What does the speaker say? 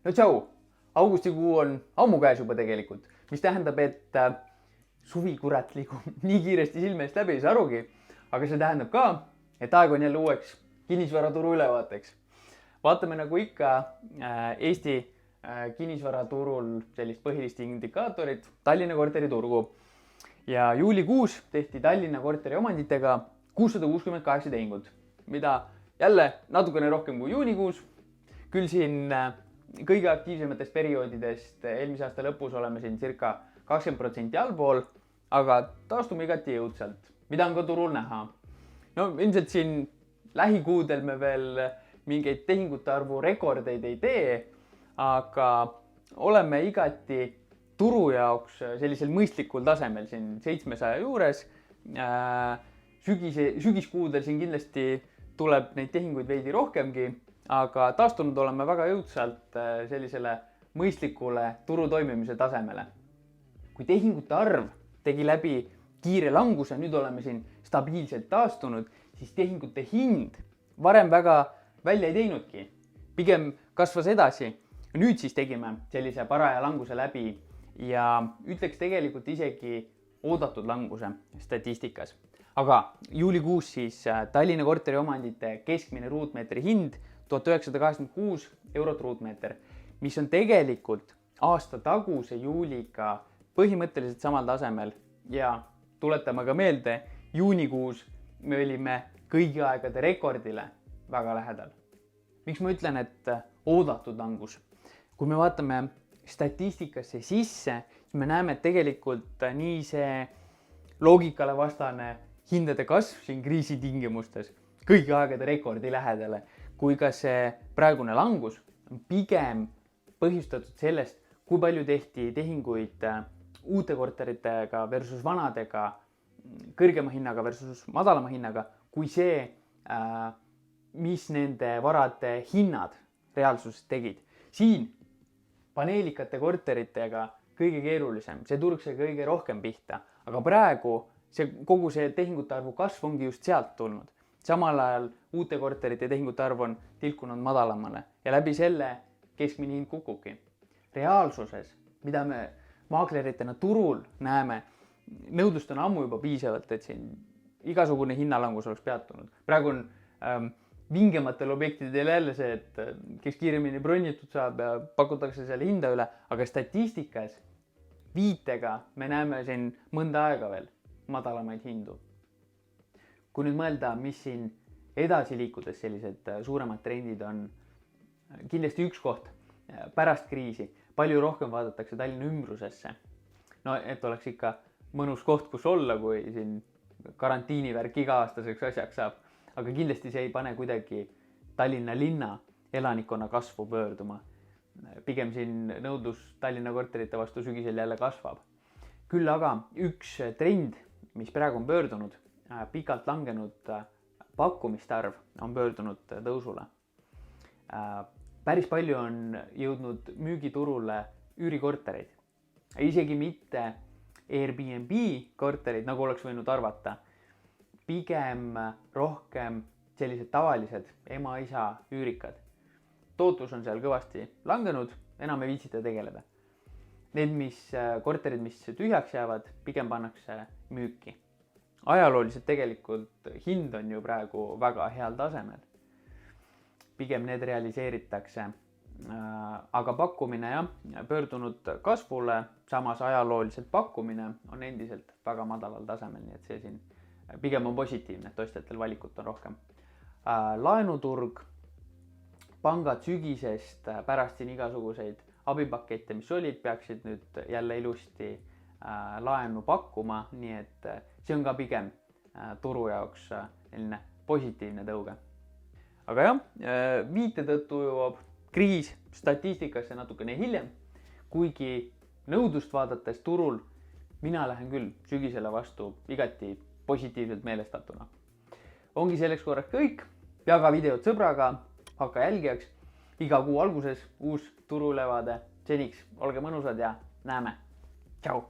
no tšau, augustikuu on ammu käes juba tegelikult, mis tähendab, et suvi kurat liigub nii kiiresti silme eest läbi, ei saa arugi. Aga see tähendab ka, et aeg on jälle uueks kinnisvaraturu ülevaateks. Vaatame nagu ikka Eesti kinnisvaraturul sellist põhilist indikaatorit, Tallinna korteriturgu. Ja juulikuus tehti Tallinna korteriomanditega 668 tehingut, mida jälle natukene rohkem kui juunikuus. Küll siin kõige aktiivsematest perioodidest eelmise aasta lõpus oleme siin circa 20% allpool, aga taastume igati jõudsalt, mida on ka turul näha. No ilmselt siin lähikuudel me veel mingeid tehingute arvu rekordeid ei tee, aga oleme igati turu jaoks sellisel mõistlikul tasemel siin 700 juures. Sügiskuudel siin kindlasti tuleb neid tehinguid veidi rohkemgi, aga taastunud oleme väga jõudsalt sellisele mõistlikule turu toimimise tasemele. Kui tehingute arv tegi läbi kiire languse, nüüd oleme siin stabiilselt taastunud, siis tehingute hind varem väga välja ei teinudki. Pigem kasvas edasi. Nüüd siis tegime sellise paraja languse läbi ja ütleks tegelikult isegi oodatud languse statistikas. Aga juulikuus siis Tallinna korteriomandite keskmine ruutmeetri hind 1986 eurot ruutmeeter, mis on tegelikult aasta taguse juuliga põhimõtteliselt samal tasemel. Ja tuletame ka meelde, juunikuus me olime kõigi aegade rekordile väga lähedal. Miks ma ütlen, et oodatud langus? Kui me vaatame statistikasse sisse, siis me näeme, et tegelikult nii see loogikale vastane hindade kasv siin kriisi tingimustes kõigi aegade rekordi lähedale, kui ka see praegune langus on pigem põhjustatud sellest, kui palju tehti tehinguid uute korteritega versus vanadega, kõrgema hinnaga versus madalama hinnaga, kui see, mis nende varade hinnad reaalsuses tegid. Siin paneelikate korteritega kõige keerulisem, see turg sai kõige rohkem pihta, aga praegu kogu see tehingute arvu kasv ongi just sealt tulnud. Samal ajal uute korterite tehingute arv on tilkunud madalamale ja läbi selle keskmine hind kukubki. Reaalsuses, mida me maakleritena turul näeme, nõudlust on ammu juba piisavalt, et siin igasugune hinnalangus oleks peatunud. Praegu on vingematel objektidel jälle see, et kes kiiremini bronnitud saab ja pakutakse selle hinda üle, aga statistikas viitega me näeme siin mõnda aega veel madalamaid hindu. Kui nüüd mõelda, mis siin edasi liikudes sellised suuremad trendid on, kindlasti üks koht pärast kriisi palju rohkem vaadatakse Tallinna ümbrusesse. No, et oleks ikka mõnus koht, kus olla, kui siin karantiinivärk iga-aastaseks asjaks saab. Aga kindlasti see ei pane kuidagi Tallinna linna elanikkonna kasvu pöörduma. Pigem siin nõudlus Tallinna korterite vastu sügisel jälle kasvab. Küll aga üks trend, mis praegu on pöördunud, pikalt langenud pakkumiste arv on pöördunud tõusule. Päris palju on jõudnud müügiturule üürikortereid. Isegi mitte Airbnb korterid, nagu oleks võinud arvata. Pigem rohkem sellised tavalised ema-isa üürikad. Tootlus on seal kõvasti langenud, enam ei viitsita tegeleda. Need korterid, mis tühjaks jäävad, pigem pannakse müüki. Ajalooliselt tegelikult hind on ju praegu väga heal tasemel. Pigem need realiseeritakse, aga pakkumine pöördunud kasvule, samas ajalooliselt pakkumine on endiselt väga madalal tasemel, nii et see siin pigem on positiivne, et ostjatel valikut on rohkem. Laenuturg, pangad sügisest pärast siin igasuguseid abipakette, mis olid, peaksid nüüd jälle ilusti laenu pakkuma, nii et see on ka pigem turu jaoks positiivne tõuge. Aga jah, viite tõttu jõuab kriis statistikasse natukene hiljem, kuigi nõudlust vaadates turul mina lähen küll sügisele vastu igati positiivselt meelestatuna. Ongi selleks korraks kõik, jaga videot sõbraga, hakka jälgijaks, iga kuu alguses uus turuülevaade. Seniks olge mõnusad ja näeme. Tšau!